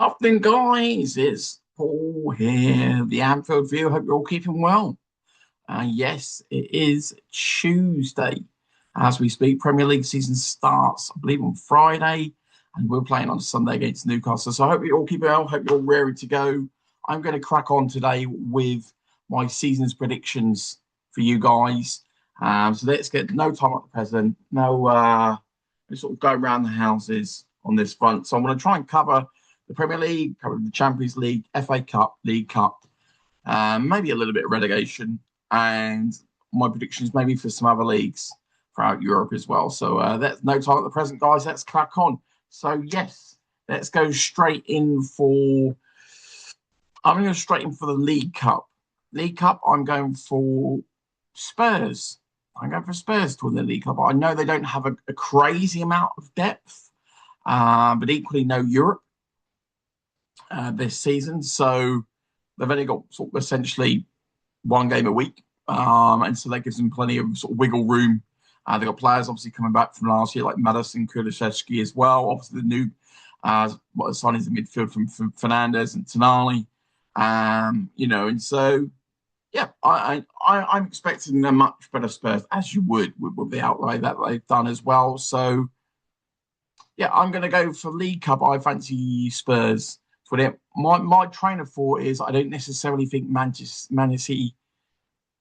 Afternoon, guys. It's Paul here, the Anfield View. Hope you're all keeping well. Yes, it is Tuesday as we speak. Premier League season starts, I believe, on Friday, and we're playing on Sunday against Newcastle. So I hope you're all keeping well. Hope you're all ready to go. I'm going to crack on today with my season's predictions for you guys. So let's get no time at the present. No, let's sort of go around the houses on this front. So I'm going to try and cover the Premier League, cover the Champions League, FA Cup, League Cup, maybe a little bit of relegation, and my predictions maybe for some other leagues throughout Europe as well. So that's no time at the present, guys. Let's crack on. So yes, let's go straight in for. I'm going to go straight in for the League Cup. League Cup. I'm going for Spurs. I'm going for Spurs to win the League Cup. I know they don't have a crazy amount of depth, but equally no Europe this season. So they've only got sort of essentially one game a week. And so that gives them plenty of sort of wiggle room. They've got players obviously coming back from last year, like Madison, Kulusevski as well. Obviously, the new signings in midfield from Fernandez and Tonali. And so yeah, I'm expecting a much better Spurs, as you would with the outlay that they've done as well. So yeah, I'm going to go for League Cup. I fancy Spurs for it. My train of thought is I don't necessarily think Man City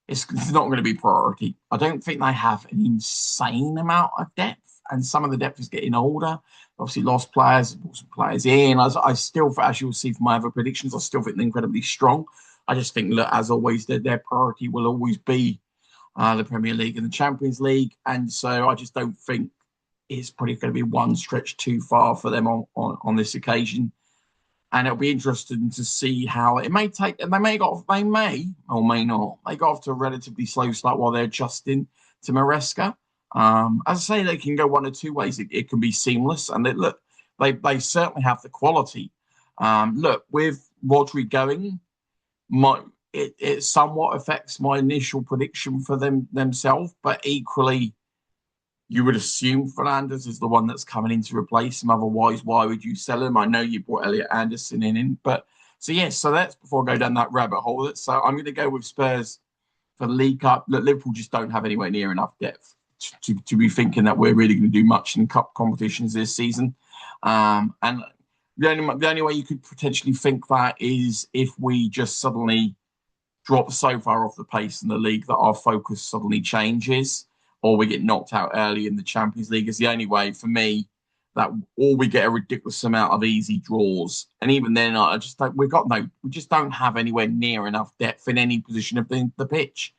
it's not going to be priority. I don't think they have an insane amount of depth, and some of the depth is getting older. Obviously, lost players, brought some players in. I still, as you'll see from my other predictions, I still think they're incredibly strong. I just think, look, as always, their priority will always be the Premier League and the Champions League, and so I just don't think it's probably going to be one stretch too far for them on this occasion. And it'll be interesting to see how it may take. And they may or may not. They got off to a relatively slow start while they're adjusting to Maresca. As I say, they can go one or two ways. It can be seamless, and they certainly have the quality. Look, with Rodri going, it somewhat affects my initial prediction for themselves, but equally you would assume Fernandez is the one that's coming in to replace him. Otherwise, why would you sell him? I know you brought Elliot Anderson in, but so yes. So that's before I go down that rabbit hole. So I'm going to go with Spurs for the League Cup. Look, Liverpool just don't have anywhere near enough depth to be thinking that we're really going to do much in cup competitions this season. And the only way you could potentially think that is if we just suddenly drop so far off the pace in the league that our focus suddenly changes, or we get knocked out early in the Champions League. Is the only way for me that, or we get a ridiculous amount of easy draws. And even then, I just don't. We just don't have anywhere near enough depth in any position of the pitch.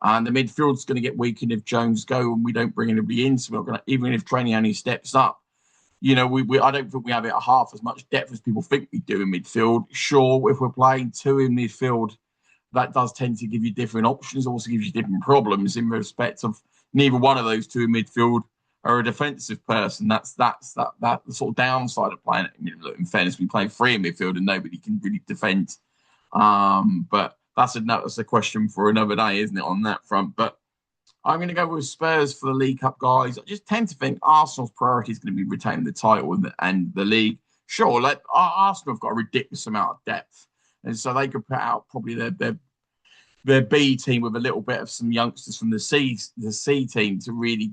And the midfield's going to get weakened if Jones go and we don't bring anybody in. So we're going to, even if training only steps up, I don't think we have it half as much depth as people think we do in midfield. Sure, if we're playing two in midfield, that does tend to give you different options. Also gives you different problems in respect of neither one of those two in midfield are a defensive person. That's the sort of downside of playing. In fairness, we play three in midfield and nobody can really defend. But that's a question for another day, isn't it, on that front? But I'm going to go with Spurs for the League Cup, guys. I just tend to think Arsenal's priority is going to be retaining the title and the league. Sure, Arsenal have got a ridiculous amount of depth, and so they could put out probably their B team with a little bit of some youngsters from the C team to really.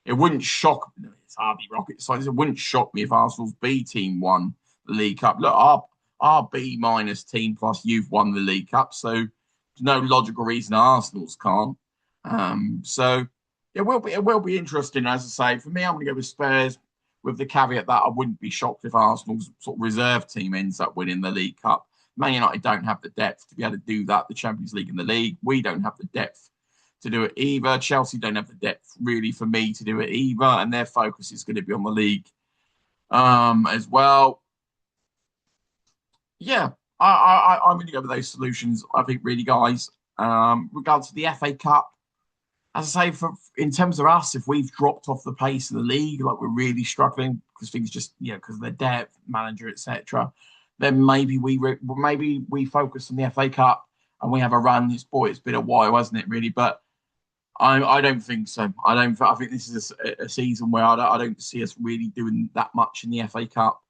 It wouldn't shock. It's hardly rocket science. It wouldn't shock me if Arsenal's B team won the League Cup. Look, our B minus team plus youth won the League Cup, so there's no logical reason Arsenal's can't. So it will be interesting. As I say, for me, I'm going to go with Spurs, with the caveat that I wouldn't be shocked if Arsenal's sort of reserve team ends up winning the League Cup. Man United don't have the depth to be able to do that. The Champions League and the league, we don't have the depth to do it either. Chelsea don't have the depth really for me to do it either, and their focus is going to be on the league as well. Yeah, I'm going to go with those solutions. I think really, guys. Regards to the FA Cup, as I say, in terms of us, if we've dropped off the pace of the league, like we're really struggling because things just because of the depth, manager, etc., then maybe we focus on the FA Cup and we have a run. It's been a while, hasn't it, really? But I don't think so. I think this is a season where I don't see us really doing that much in the FA Cup.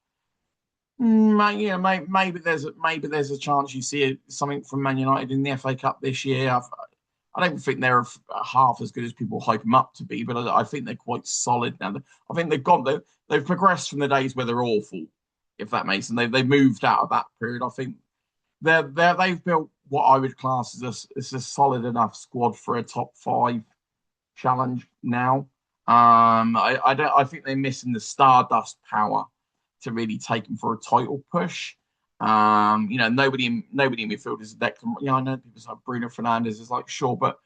Maybe there's a chance you see something from Man United in the FA Cup this year. I don't think they're half as good as people hype them up to be, but I think they're quite solid now. I think they've progressed from the days where they're awful, if that makes sense. They've moved out of that period. I think they've built what I would class as a solid enough squad for a top five challenge now. I think they're missing the stardust power to really take them for a title push. Nobody in midfield is a Declan. I know people say Bruno Fernandes is like sure, but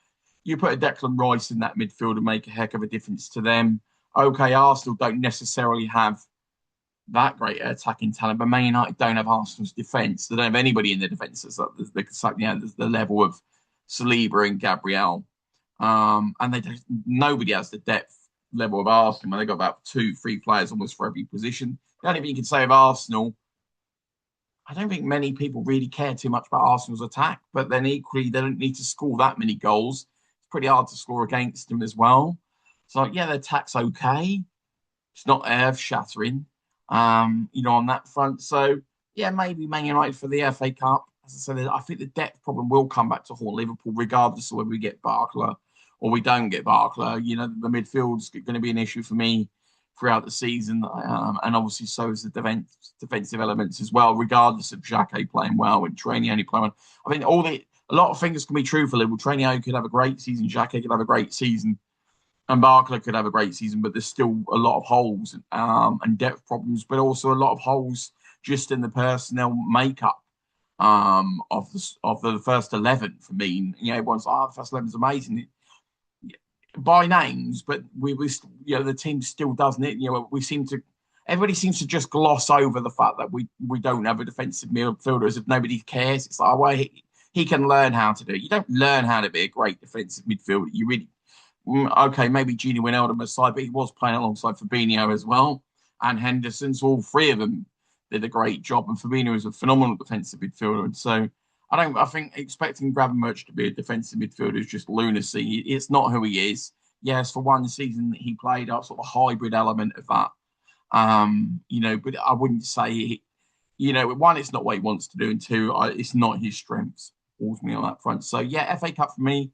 you put a Declan Rice in that midfield and make a heck of a difference to them. Okay, Arsenal don't necessarily have that great attacking talent, but Man United don't have Arsenal's defence. They don't have anybody in the defence that's the level of Saliba and Gabriel. And nobody has the depth level of Arsenal. They've got about two, three players almost for every position. The only thing you can say of Arsenal, I don't think many people really care too much about Arsenal's attack, but then equally, they don't need to score that many goals. It's pretty hard to score against them as well. So, yeah, their attack's okay. It's not earth shattering, on that front. So, yeah, maybe Man United for the FA Cup. As I said, I think the depth problem will come back to haunt Liverpool, regardless of whether we get Barkler or we don't get Barkler. The midfield's going to be an issue for me throughout the season, and obviously so is the defensive elements as well, regardless of Xhaka playing well and Trainee only playing well. I think a lot of things can be true for Liverpool. Trainee could have a great season, Xhaka could have a great season, and Barkler could have a great season, but there's still a lot of holes and depth problems, but also a lot of holes just in the personnel makeup of the first 11 for me. Everyone's like, the first 11 is amazing by names, but we the team still doesn't it. Everybody seems to just gloss over the fact that we don't have a defensive midfielder as if nobody cares. It's like, well, he can learn how to do it. You don't learn how to be a great defensive midfielder. You really okay, maybe Gini Wijnaldum aside, but he was playing alongside Fabinho as well and Henderson. So all three of them did a great job, and Fabinho is a phenomenal defensive midfielder. And so I think expecting Gravenberch to be a defensive midfielder is just lunacy. It's not who he is. Yes, for one season he played a sort of a hybrid element of that. But I wouldn't say, one, it's not what he wants to do, and two, it's not his strengths towards me on that front. So yeah, FA Cup for me,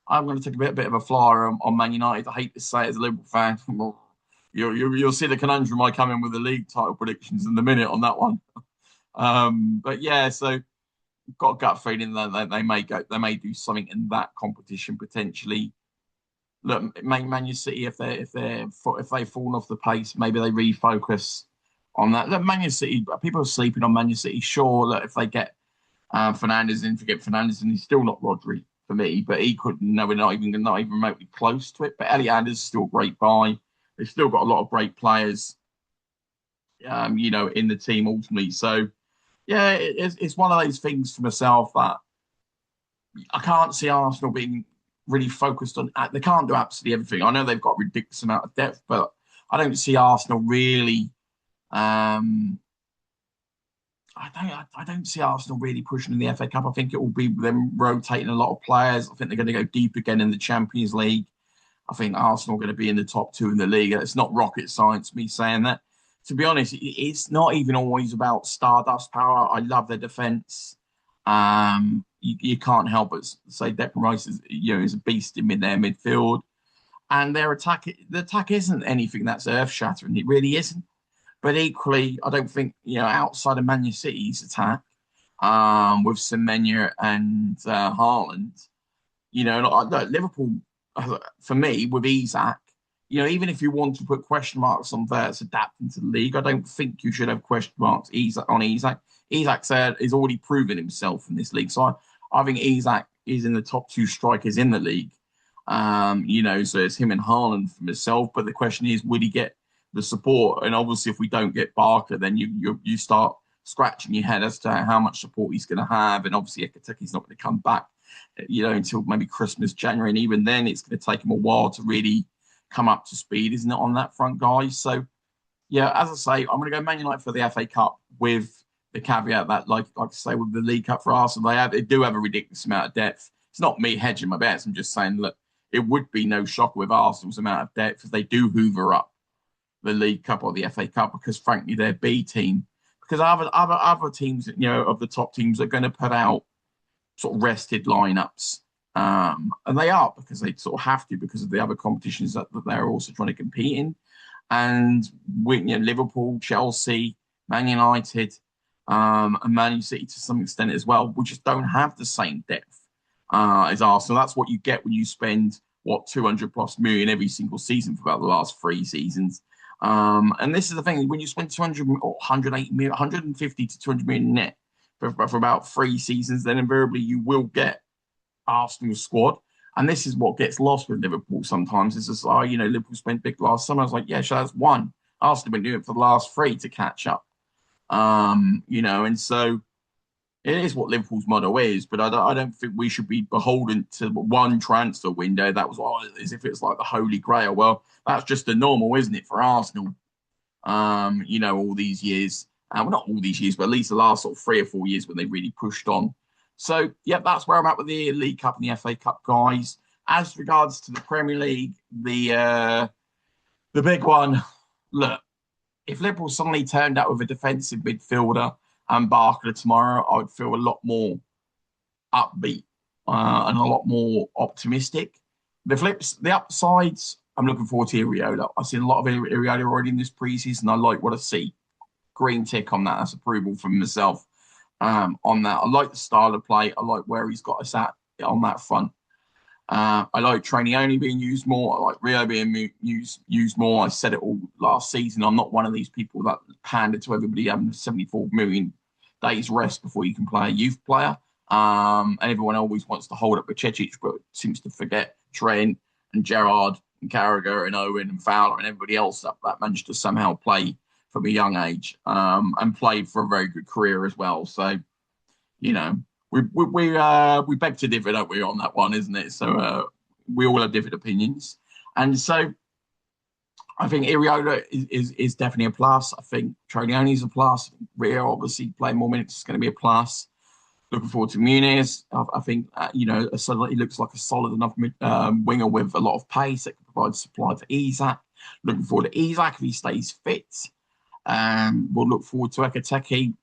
I'm going to take a bit of a flyer on Man United. I hate to say it as a Liverpool fan. You'll see the conundrum I come in with the league title predictions in a minute on that one. But yeah, so got a gut feeling that they may do something in that competition potentially. Look, Man City, if they've fallen off the pace, maybe they refocus on that. Look, Man City, people are sleeping on Man City. Sure, look, if they get Fernandes in, forget Fernandes, and he's still not Rodri for me, but he couldn't. No, we're not even remotely close to it. But Elliot is still a great buy. They've still got a lot of great players, in the team ultimately. So yeah, it's one of those things for myself that I can't see Arsenal being really focused on. They can't do absolutely everything. I know they've got a ridiculous amount of depth, but I don't see Arsenal really. I don't see Arsenal really pushing in the FA Cup. I think it will be them rotating a lot of players. I think they're going to go deep again in the Champions League. I think Arsenal are going to be in the top two in the league. It's not rocket science, me saying that. To be honest, it's not even always about stardust power. I love their defence. You can't help but say Declan Rice is a beast in their midfield, and the attack isn't anything that's earth shattering. It really isn't. But equally, I don't think outside of Man City's attack, with Semenya and Haaland, Liverpool for me with Isak. Even if you want to put question marks on Verts adapting to the league, I don't think you should have question marks on Isak. Isak said is already proven himself in this league. So I think Isak is in the top two strikers in the league. So it's him and Haaland for myself. But the question is, would he get the support? And obviously, if we don't get Barker, then you start scratching your head as to how much support he's going to have. And obviously, Ekateki's not going to come back, until maybe Christmas, January. And even then, it's going to take him a while to really come up to speed, isn't it, on that front, guys? So, yeah, as I say, I'm going to go Man United for the FA Cup with the caveat that, like I say, with the League Cup for Arsenal, they do have a ridiculous amount of depth. It's not me hedging my bets. I'm just saying, look, it would be no shock with Arsenal's amount of depth if they do hoover up the League Cup or the FA Cup, because frankly, their B team because other teams, of the top teams are going to put out sort of rested lineups. And they are because they sort of have to because of the other competitions that they're also trying to compete in. And Liverpool, Chelsea, Man United, and Man City to some extent as well, we just don't have the same depth as Arsenal. That's what you get when you spend 200 plus million every single season for about the last 3 seasons. And this is the thing: when you spend 200 or 180 million, 150 to 200 million net for about 3 seasons, then invariably you will get Arsenal squad. And this is what gets lost with Liverpool sometimes. It's just, Liverpool spent big last summer. I was like, yeah, sure, that's one. Arsenal been doing it for the last 3 to catch up. And so it is what Liverpool's motto is, but I don't think we should be beholden to one transfer window. That was as if it's like the Holy Grail. Well, that's just the normal, isn't it, for Arsenal? All these years. Well, not all these years, but at least the last sort of 3 or 4 years when they really pushed on. So, yeah, that's where I'm at with the League Cup and the FA Cup, guys. As regards to the Premier League, the big one, look, if Liverpool suddenly turned out with a defensive midfielder and Barker tomorrow, I would feel a lot more upbeat and a lot more optimistic. The upsides, I'm looking forward to Iriola. I've seen a lot of Iriola already in this preseason. I like what I see. Green tick on that. That's approval from myself on that. I like the style of play. I like where he's got us at on that front. I like Trainioni being used more. I like Rio being used more. I said it all last season. I'm not one of these people that pander to everybody having 74 million days rest before you can play a youth player. And everyone always wants to hold up Bacecic, but seems to forget Trent and Gerrard and Carragher and Owen and Fowler and everybody else that managed to somehow play from a young age and played for a very good career as well. So, we beg to differ, don't we, on that one, isn't it? So we all have different opinions, and so I think Iriola is definitely a plus. I think Trainioni is a plus. Rio obviously playing more minutes is going to be a plus. Looking forward to Muniz. I think he looks like a solid enough winger with a lot of pace that can provide supply for Isak. Looking forward to Isak if he stays fit. We'll look forward to Ekateke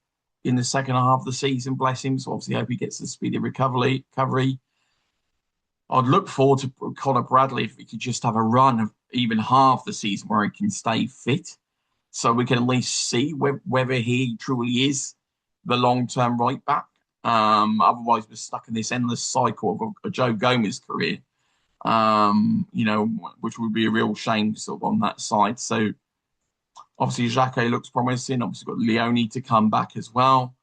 in the second half of the season. Bless him. So obviously, I hope he gets the speedy recovery. I'd look forward to Conor Bradley if he could just have a run of even half the season where he can stay fit, so we can at least see whether he truly is the long-term right back. Otherwise, we're stuck in this endless cycle of a Joe Gomez career, which would be a real shame sort of on that side. So obviously, Xhaka looks promising. Obviously, got Leone to come back as well.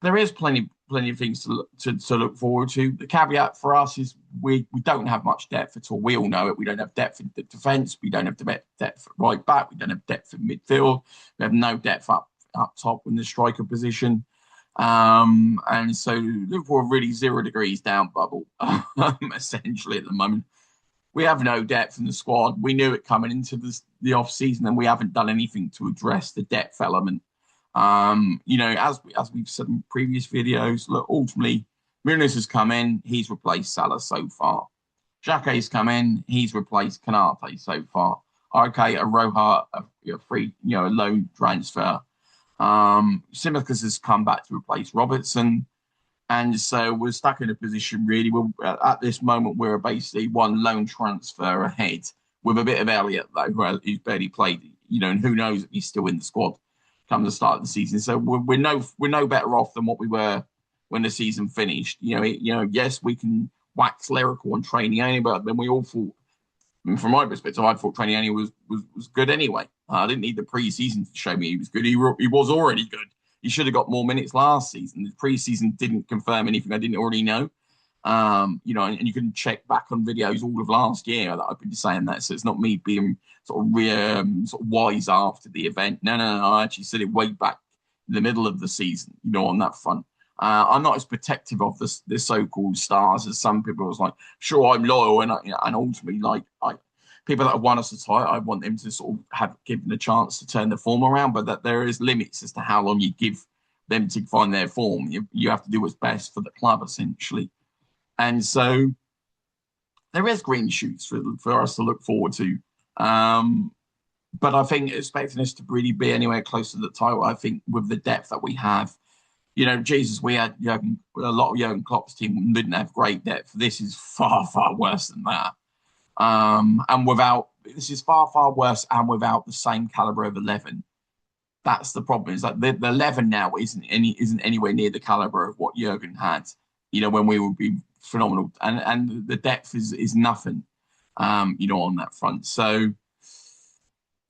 There is plenty of things to look forward to. The caveat for us is we don't have much depth at all. We all know it. We don't have depth in the defence. We don't have depth at right back. We don't have depth in midfield. We have no depth up top in the striker position. And so Liverpool are really 0 degrees down bubble, essentially at the moment. We have no depth in the squad. We knew it coming into the off season, and we haven't done anything to address the depth element. As we've said in previous videos, look, ultimately, Muniz has come in. He's replaced Salah so far. Xhake's come in. He's replaced Kanate so far. Okay, Aroha, a free, a loan transfer. Tsimikas has come back to replace Robertson. And so we're stuck in a position, really. At this moment, we're basically one loan transfer ahead with a bit of Elliott, though, who's barely played, and who knows if he's still in the squad come the start of the season. So we're no better off than what we were when the season finished. Yes, we can wax lyrical on Trainioni, but then we all thought, from my perspective, I thought Trainioni was good anyway. I didn't need the pre-season to show me he was good. He was already good. He should have got more minutes last season. The pre-season didn't confirm anything I didn't already know. And you can check back on videos all of last year that I've been saying that. So it's not me being sort of wise after the event. No. I actually said it way back in the middle of the season, on that front. I'm not as protective of the so-called stars as some people. Was like, sure, I'm loyal, and ultimately, people that have won us a title, I want them to sort of have given a chance to turn the form around, but that there is limits as to how long you give them to find their form. You have to do what's best for the club, essentially. And so there is green shoots for us to look forward to. But I think expecting us to really be anywhere close to the title, I think with the depth that we have, Jesus, we had a lot of Jurgen Klopp's team didn't have great depth. This is far, far worse than that. And without this is far, far worse, and without the same caliber of 11. That's the problem. Is that the 11 now isn't anywhere near the caliber of what Jurgen had. When we would be phenomenal, and the depth is nothing. On that front. So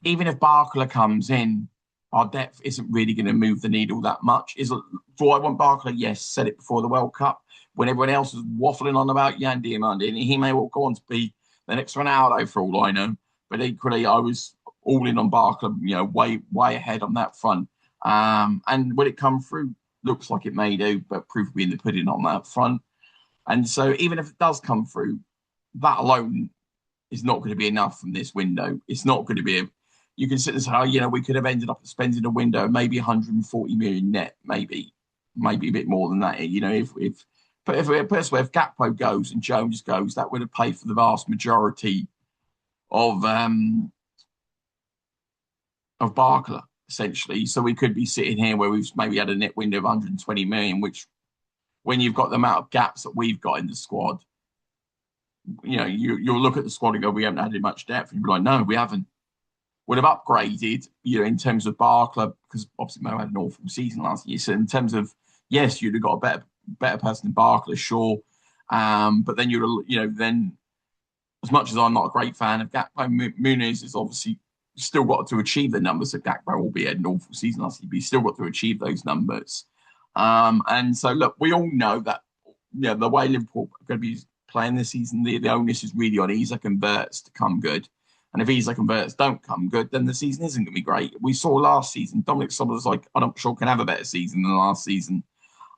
even if Barkler comes in, our depth isn't really going to move the needle that much. Do I want Barkler? Yes, said it before the World Cup when everyone else was waffling on about Yan Diamandi, and he may well go on to be the next Ronaldo for all I know. But equally, I was all in on Barkler, way ahead on that front. And when it come through, looks like it may do, but proof will be in the pudding on that front. And so even if it does come through, that alone is not going to be enough from this window. It's not going to be you can sit and say, we could have ended up spending a window, maybe 140 million net, maybe a bit more than that. But if Gakpo goes and Jones goes, that would have paid for the vast majority of Barkler, essentially. So we could be sitting here where we've maybe had a net window of 120 million, which when you've got the amount of gaps that we've got in the squad, you'll look at the squad and go, we haven't added much depth. And you'll be like, no, we haven't. Would have upgraded, in terms of Barkler, because obviously Mo had an awful season last year. So in terms of, yes, you'd have got a better person than Barkler, sure. But then then as much as I'm not a great fan of Gakpo, Muniz is obviously still got to achieve the numbers that Gakpo, albeit had an awful season last year, but he's still got to achieve those numbers. And so look, we all know that the way Liverpool are going to be playing this season, the onus is really on Isak and Verts to come good. And if Isak and Verts don't come good, then the season isn't going to be great. We saw last season, Dominic Soboslai, like, I'm not sure can have a better season than last season.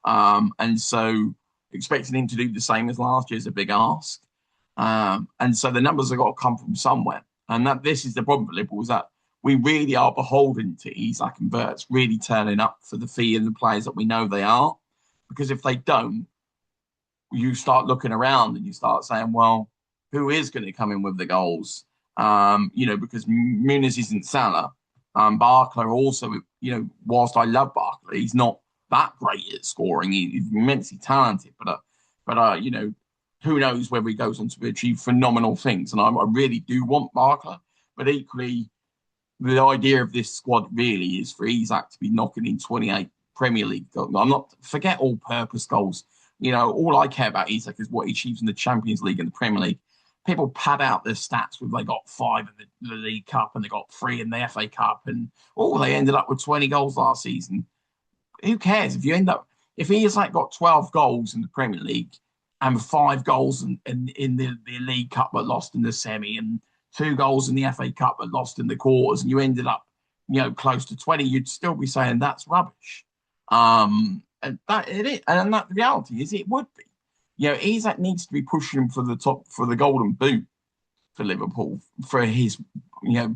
And so expecting him to do the same as last year is a big ask. And so the numbers have got to come from somewhere. And this is the problem for Liverpool, is that we really are beholden to Isak and Verts really turning up for the fee and the players that we know they are. Because if they don't, you start looking around and you start saying, well, who is going to come in with the goals? Because Muniz isn't Salah. Barkler also, whilst I love Barkler, he's not that great at scoring. He's immensely talented, but who knows whether he goes on to achieve phenomenal things. And I really do want Barkler, but equally, the idea of this squad really is for Isak to be knocking in 28 Premier League goals. Forget all-purpose goals. All I care about Isak is what he achieves in the Champions League and the Premier League. People pad out their stats with they got 5 in the League Cup and they got 3 in the FA Cup, and they ended up with 20 goals last season. Who cares if he has got 12 goals in the Premier League and 5 goals in the League Cup but lost in the semi, and 2 goals in the FA Cup but lost in the quarters, and you ended up close to 20, you'd still be saying that's rubbish. And that it is, and that the reality is it would be. Isak needs to be pushing for the top for the golden boot for Liverpool for his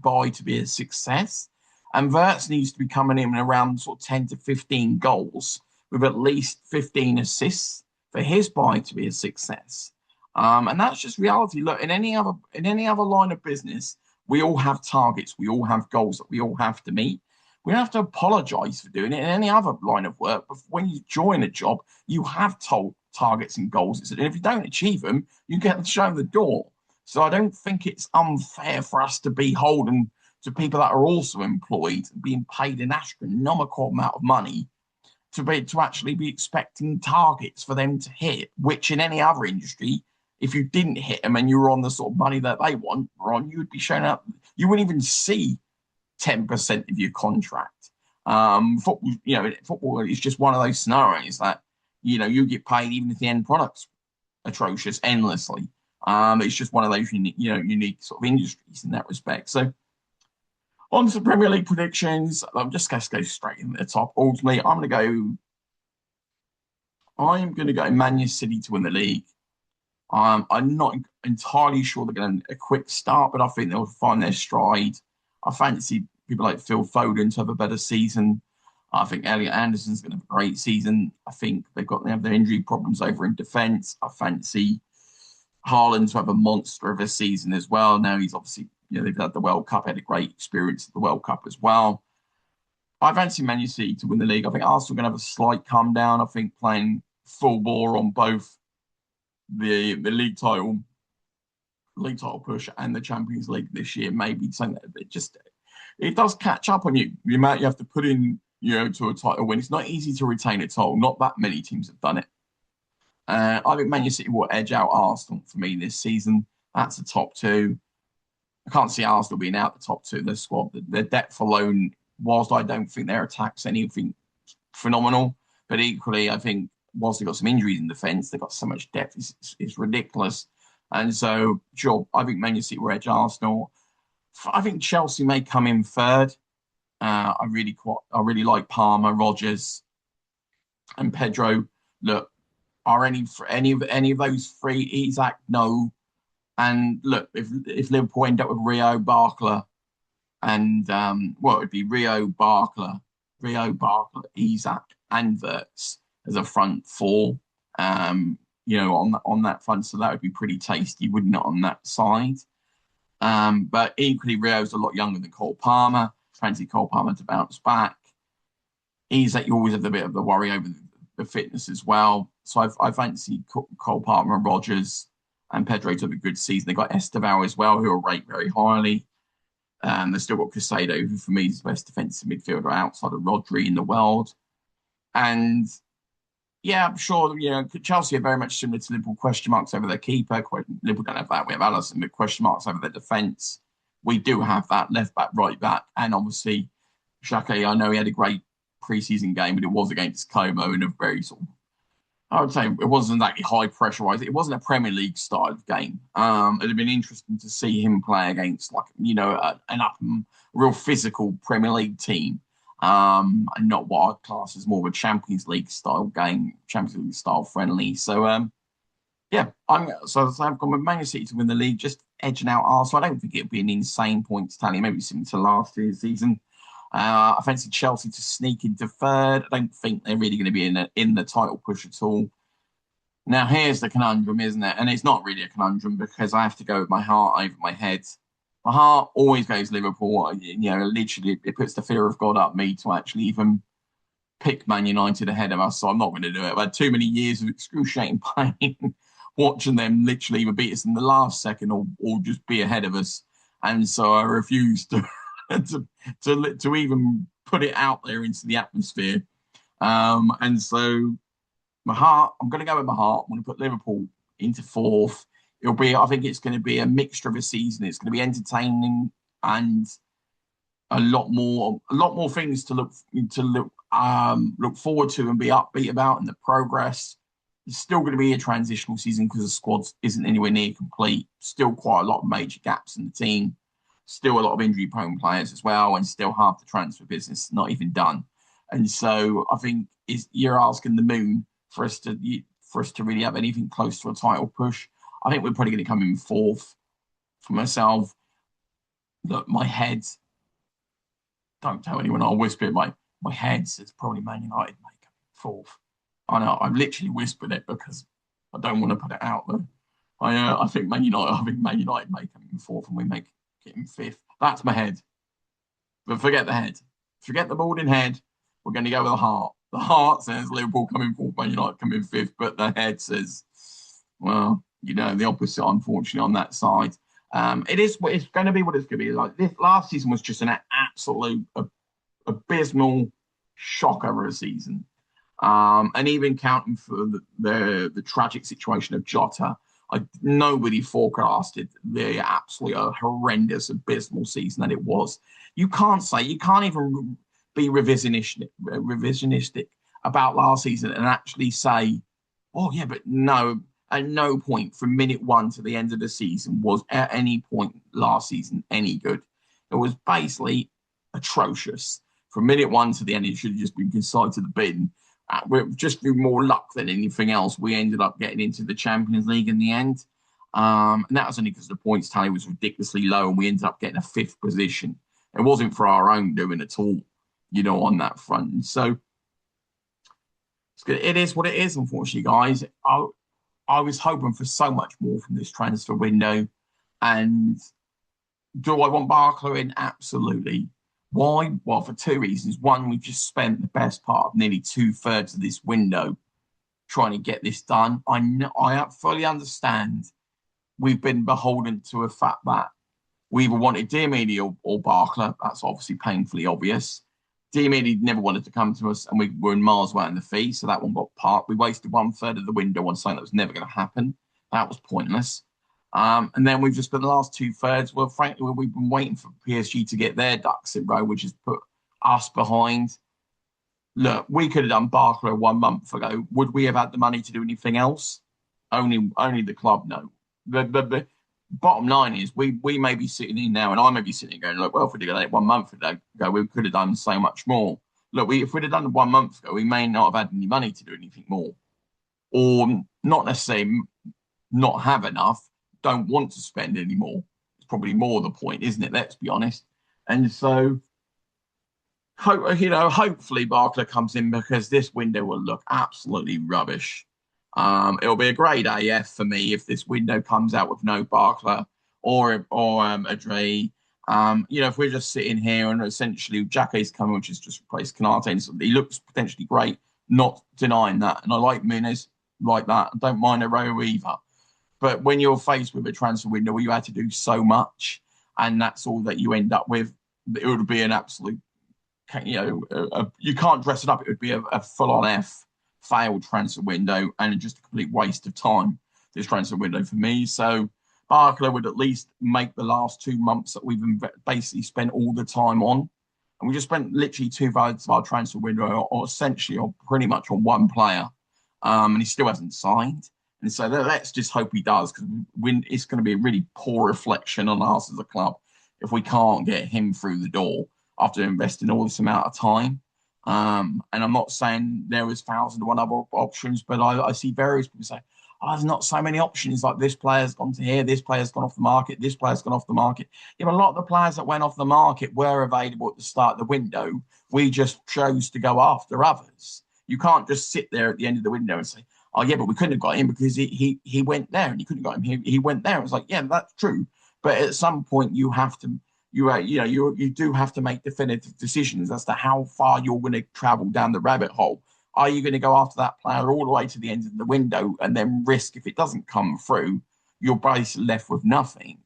buy to be a success. And Verts needs to be coming in around sort of 10 to 15 goals with at least 15 assists for his buy to be a success. And that's just reality. Look, in any other line of business, we all have targets, we all have goals that we all have to meet. We don't have to apologize for doing it in any other line of work. But when you join a job, you have told targets and goals. And if you don't achieve them, you get shown the door. So I don't think it's unfair for us to be holding to people that are also employed and being paid an astronomical amount of money to actually be expecting targets for them to hit, which in any other industry, if you didn't hit them and you were on the sort of money that they want, you would be shown up. You wouldn't even see 10% of your contract. Football is just one of those scenarios that you get paid even if the end product's atrocious endlessly. It's just one of those unique sort of industries in that respect. So on to Premier League predictions. I'm just going to go straight in the top. Ultimately, I'm going to go Man City to win the league. I'm not entirely sure they're going to a quick start, but I think they'll find their stride. I fancy people like Phil Foden to have a better season. I think Elliot Anderson's going to have a great season. I think they have their injury problems over in defence. I fancy Haaland to have a monster of a season as well. Now he's obviously they've had the World Cup, had a great experience at the World Cup as well. I fancy Man City to win the league. I think Arsenal are going to have a slight come down. I think playing full bore on both the league title push and the Champions League this year maybe something that it does catch up on you. The amount you have to put in, to a title win. It's not easy to retain a title. Not that many teams have done it. I think Man City will edge out Arsenal for me this season. That's the top two. I can't see Arsenal being out the top two. Their squad, their depth alone, whilst I don't think their attack's anything phenomenal, but equally, I think whilst they've got some injuries in defence, they've got so much depth, it's ridiculous. And so, sure, I think Man City will edge Arsenal. I think Chelsea may come in third. I really like Palmer, Rodgers, and Pedro. Look, are any of those three? Isaac, no. And look, if Liverpool end up with Rio, Barkler, and it'd be Rio, Barkler, Isak, and Wirtz as a front four. On that front, so that would be pretty tasty, wouldn't it, on that side? But equally, Rio's a lot younger than Cole Palmer. Fancy Cole Palmer to bounce back. Isak, you always have a bit of the worry over the fitness as well. So I fancy Cole Palmer and Rodgers and Pedro to have a good season. They've got Esteval as well, who are rated very highly. They've still got Casado, who for me is the best defensive midfielder outside of Rodri in the world. And yeah, I'm sure, Chelsea are very much similar to Liverpool. Question marks over their keeper. Liverpool don't have that. We have Alisson, but question marks over their defence. We do have that left back, right back. And obviously, Xhaka, I know he had a great pre-season game, but it was against Como in a very sort of, I would say it wasn't exactly high pressurised. It wasn't a Premier League style of game. It'd have been interesting to see him play against an real physical Premier League team. And not what I'd class as more of a Champions League style game, Champions League style friendly. So I've gone with Man City to win the league, just edging out Arsenal. I don't think it'd be an insane points tally, maybe similar to last year's season. I fancy Chelsea to sneak into third. I don't think they're really going to be in the title push at all. Now here's the conundrum, isn't it? And it's not really a conundrum because I have to go with my heart over my head. My heart always goes Liverpool. Literally, it puts the fear of God up me to actually even pick Man United ahead of us. So I'm not going to do it. I've had too many years of excruciating pain watching them literally either beat us in the last second or just be ahead of us. And so I refuse to to even put it out there into the atmosphere. And so I'm going to go with my heart. I'm going to put Liverpool into fourth. I think it's going to be a mixture of a season. It's going to be entertaining and a lot more things to look forward to and be upbeat about in the progress. It's still going to be a transitional season because the squad isn't anywhere near complete. Still quite a lot of major gaps in the team. Still a lot of injury-prone players as well, and still half the transfer business not even done. And so I think you're asking the moon for us to really have anything close to a title push. I think we're probably going to come in fourth. For myself, look, my head, don't tell anyone, I'll whisper it, my head says probably Man United may come in fourth. I know, I've literally whispered it because I don't want to put it out there. I think Man United may come in fourth and we may get in fifth. That's my head. But forget the head. Forget the boarding head. We're going to go with the heart. The heart says Liverpool coming fourth, Man United coming fifth, but the head says, well, the opposite, unfortunately, on that side. It's going to be what it's going to be. Like this last season was just an absolute abysmal shocker of a season. And even counting for the tragic situation of Jota, nobody forecasted the absolutely horrendous, abysmal season that it was. You can't even be revisionistic about last season and actually say, oh yeah, but no. At no point from minute one to the end of the season was at any point last season any good. It was basically atrocious. From minute one to the end, it should have just been consigned to the bin. Just through more luck than anything else, we ended up getting into the Champions League in the end. And that was only because the points tally was ridiculously low and we ended up getting a fifth position. It wasn't for our own doing at all, on that front. And so it is what it is, unfortunately, guys. I was hoping for so much more from this transfer window, and Do I want Barkler in? Absolutely. Why? Well, for two reasons. One, we've just spent the best part of nearly two-thirds of this window trying to get this done. I know, I fully understand we've been beholden to a fact that we either wanted Diomede or Barkler. That's obviously painfully obvious. Diomede never wanted to come to us, and we were in miles away in the fee, so that one got parked. We wasted one third of the window on something that was never going to happen. That was pointless. And then we've just spent the last two thirds. Well, frankly, we've been waiting for PSG to get their ducks in row, which has put us behind. Look, we could have done Barkler 1 month ago. Would we have had the money to do anything else? Only the club know. The bottom line is we may be sitting in now, and I may be sitting going, look, well, if we'd have done it 1 month ago, we could have done so much more. Look, if we'd have done it 1 month ago, we may not have had any money to do anything more, or not necessarily not have enough, don't want to spend any more. It's probably more the point, isn't it? Let's be honest. And so, hopefully Barkler comes in because this window will look absolutely rubbish. It'll be a great AF for me if this window comes out with no Barkler or a Dre. If we're just sitting here and essentially Jackie's coming, which has just replaced Canate, and he looks potentially great, not denying that. And I like Muniz like that. I don't mind Arroyo either. But when you're faced with a transfer window where you had to do so much, and that's all that you end up with, it would be an absolute, you can't dress it up. It would be a full-on failed transfer window and just a complete waste of time, this transfer window for me. So Barkler would at least make the last 2 months that we've basically spent all the time on. And we just spent literally two-thirds of our transfer window, or essentially, or pretty much on one player. And he still hasn't signed. And so let's just hope he does, because it's going to be a really poor reflection on us as a club if we can't get him through the door after investing all this amount of time. And I'm not saying there was 1,001 other options, but I see various people say, oh, there's not so many options. Like this player's gone to here, this player's gone off the market, this player's gone off the market. Yeah, but a lot of the players that went off the market were available at the start of the window. We just chose to go after others. You can't just sit there at the end of the window and say, oh, yeah, but we couldn't have got him because he went there, and you couldn't have got him. He went there. It's like, yeah, that's true. But at some point, you have to you do have to make definitive decisions as to how far you're going to travel down the rabbit hole. Are you going to go after that player all the way to the end of the window and then risk, if it doesn't come through, you're basically left with nothing?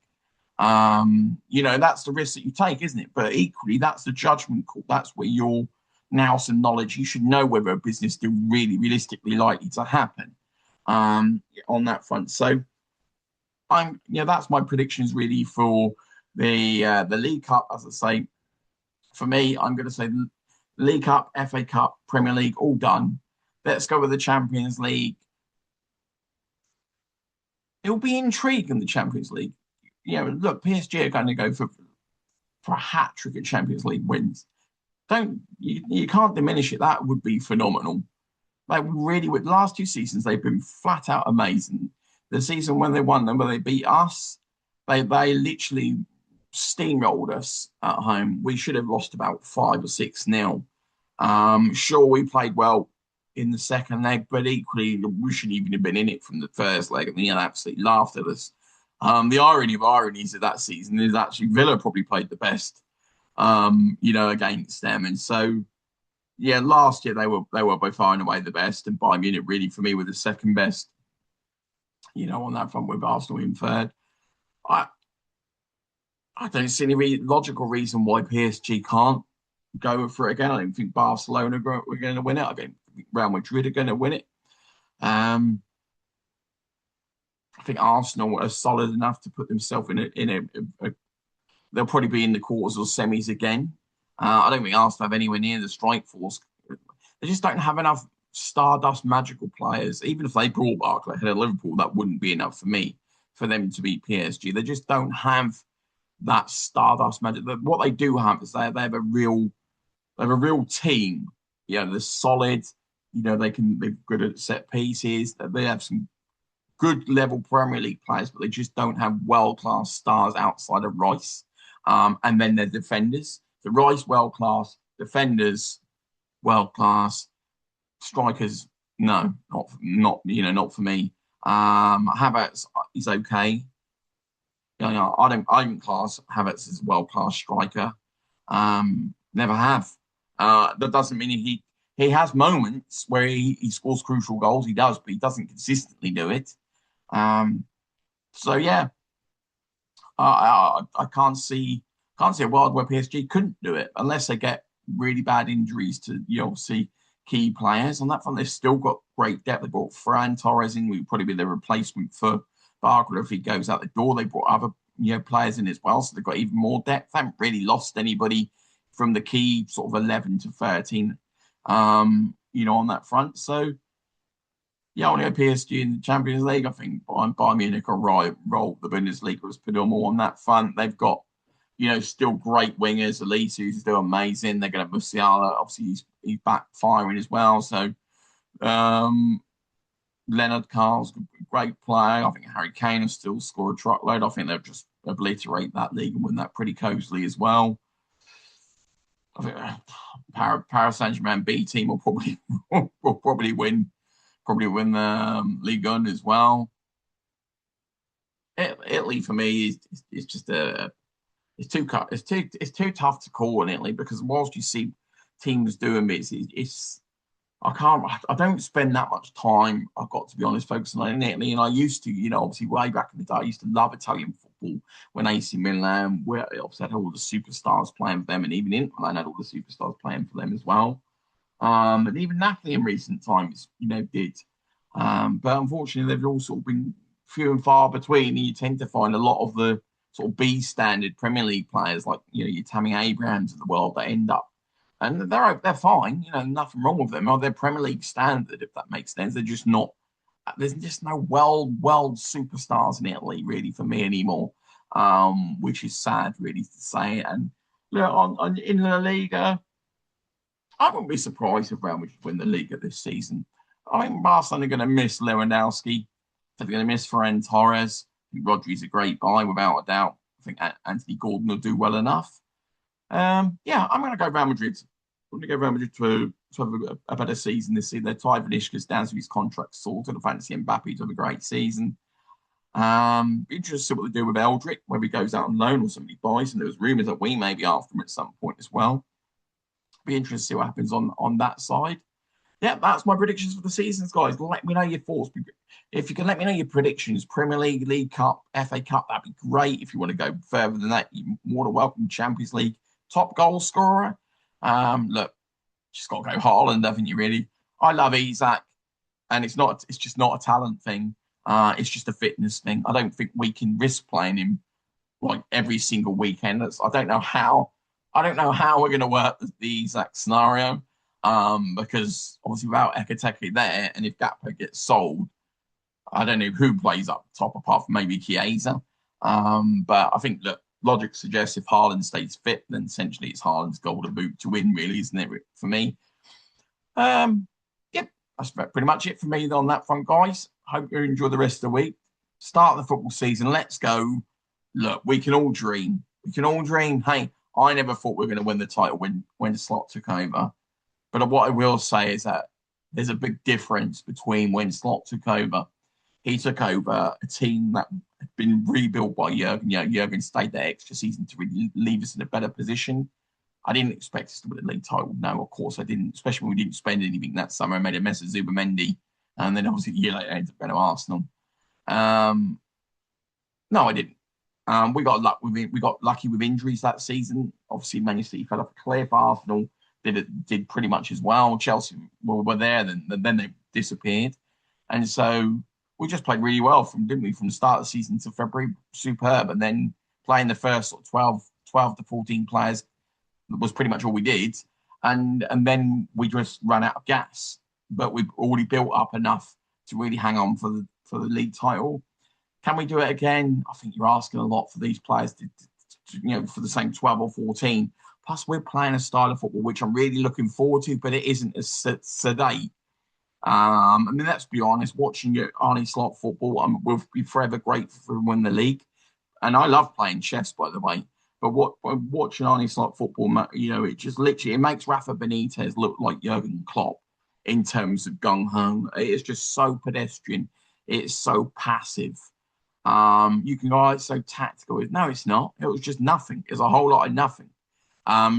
That's the risk that you take, isn't it? But equally, that's the judgment call. That's where your nous and knowledge, you should know whether a business is really realistically likely to happen on that front. So that's my predictions really for the League Cup. As I say, for me, I'm going to say League Cup, FA Cup, Premier League, all done. Let's go with the Champions League. It'll be intriguing, the Champions League. Look, PSG are going to go for a hat trick at Champions League wins. You can't diminish it. That would be phenomenal. Like really, with the last two seasons, they've been flat out amazing. The season when they won them, where they beat us, they literally steamrolled us at home. We should have lost about 5 or 6-0. Sure, we played well in the second leg, but equally, we shouldn't even have been in it from the first leg, and they absolutely laughed at us. The irony of ironies of that season is actually Villa probably played the best, against them. And so, yeah, last year they were by far and away the best, and Bayern Munich really for me were the second best. On that front with Arsenal in third. I don't see any logical reason why PSG can't go for it again. I don't think Barcelona are going to win it. I don't think Real Madrid are going to win it. I think Arsenal are solid enough to put themselves in a they'll probably be in the quarters or semis again. I don't think Arsenal have anywhere near the strike force. They just don't have enough Stardust magical players. Even if they brought Barkley ahead of Liverpool, that wouldn't be enough for me for them to beat PSG. They just don't have that Stardust magic. What they do have is they have a real team. They're solid. They're good at set pieces. They have some good level Premier League players, but they just don't have world class stars outside of Rice. And then their defenders. The Rice world class, defenders world class, strikers no, not for me. Havertz is okay. I don't class Havertz as a world class striker. Never have. That doesn't mean he has moments where he scores crucial goals. He does, but he doesn't consistently do it. Um, so yeah, I can't see a world where PSG couldn't do it unless they get really bad injuries to obviously key players. On that front, they've still got great depth. They brought Ferran Torres in, who would probably be the replacement for Barker if he goes out the door. They brought other players in as well, so they've got even more depth. They haven't really lost anybody from the key sort of 11 to 13, on that front. So yeah, I want to go PSG in the Champions League. I think Bayern Munich are right. Roll the Bundesliga is more on that front. They've got, still great wingers. Elise, who's still amazing. They're going to have Musiala. Obviously, he's back firing as well. So, Leonard Carl's a great player. I think Harry Kane will still score a truckload. I think they'll just obliterate that league and win that pretty cosily as well. I think Paris Saint-Germain B team will probably will probably win the League One as well. Italy for me is just it's too tough to call in Italy because whilst you see teams doing this, it's I don't spend that much time. I've got to be honest, focusing on Italy, and I used to, obviously way back in the day, I used to love Italian football when AC Milan, where obviously had all the superstars playing for them, and even Inter Milan had all the superstars playing for them as well. And even Napoli in recent times, did. But unfortunately, they've all sort of been few and far between. And you tend to find a lot of the sort of B standard Premier League players, like your Tammy Abrahams of the world, that end up, and they're fine. Nothing wrong with them. They're Premier League standard, if that makes sense. They're just not. There's just no world superstars in Italy really for me anymore, which is sad really to say. And in La Liga. I wouldn't be surprised if Real Madrid win the Liga this season. I think Barcelona are going to miss Lewandowski. They're going to miss Ferran Torres. I think Rodri's a great buy without a doubt. I think Anthony Gordon will do well enough. Yeah, I'm going to go Real Madrid. I'm going to go Real Madrid to have a better season this season. They're tied with Ishka's down to his contract sorted. I fancy Mbappe to have a great season. Interested to see what they do with Eldrick, whether he goes out on loan or somebody buys. And there was rumours that we may be after him at some point as well. Be interested to see what happens on that side. Yeah, that's my predictions for the seasons, guys. Let me know your thoughts. If you can let me know your predictions, Premier League, League Cup, FA Cup, that'd be great. If you want to go further than that, you're more than welcome. Champions League, top goal scorer. Look, just got to go Haaland, haven't you, really? I love Isak, and it's just not a talent thing. It's just a fitness thing. I don't think we can risk playing him like every single weekend. I don't know how we're going to work the exact scenario because obviously without Ekateke there, and if Gakpo gets sold, I don't know who plays up top apart from maybe Chiesa. But I think that logic suggests if Haaland stays fit, then essentially it's Haaland's golden boot to win, really, isn't it, for me? Yep, that's pretty much it for me on that front, guys. Hope you enjoy the rest of the week. Start the football season. Let's go. Look, we can all dream. We can all dream. Hey, I never thought we were going to win the title when Slot took over. But what I will say is that there's a big difference between when Slot took over. He took over a team that had been rebuilt by Jurgen. Jurgen stayed there extra season to really leave us in a better position. I didn't expect us to win the league title. No, of course I didn't, especially when we didn't spend anything that summer. I made a mess of Zubamendi. And then obviously a year later, I ended up going to Arsenal. No, I didn't. We got lucky with injuries that season. Obviously, Man City fell off a cliff. Arsenal did pretty much as well. Chelsea were there, then they disappeared, and so we just played really well from the start of the season to February, superb, and then playing the first sort of 12 to 14 players was pretty much all we did, and then we just ran out of gas. But we've already built up enough to really hang on for the league title. Can we do it again? I think you're asking a lot for these players for the same 12 or 14. Plus, we're playing a style of football which I'm really looking forward to, but it isn't as sedate. I mean, let's be honest, watching Arne Slot football, we'll be forever grateful for him winning the league. And I love playing chess, by the way. But watching Arne Slot football, it just literally, it makes Rafa Benitez look like Jurgen Klopp in terms of gung-ho. It is just so pedestrian. It's so passive. You can go, oh, it's so tactical. No, it's not. It was just nothing. It's a whole lot of nothing.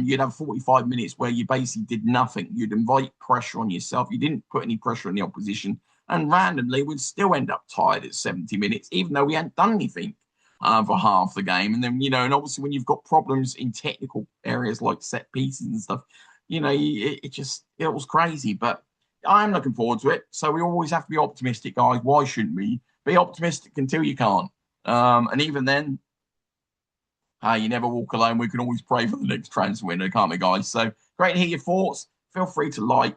You'd have 45 minutes where you basically did nothing. You'd invite pressure on yourself. You didn't put any pressure on the opposition. And randomly, we'd still end up tied at 70 minutes, even though we hadn't done anything for half the game. And then, and obviously when you've got problems in technical areas like set pieces and stuff, it was crazy. But I'm looking forward to it. So we always have to be optimistic, guys. Why shouldn't we? Be optimistic until you can't. And even then, you never walk alone. We can always pray for the next transfer window, can't we, guys? So great to hear your thoughts. Feel free to like,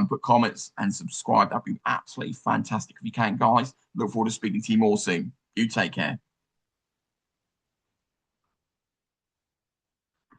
put comments, and subscribe. That'd be absolutely fantastic if you can, guys. Look forward to speaking to you more soon. You take care.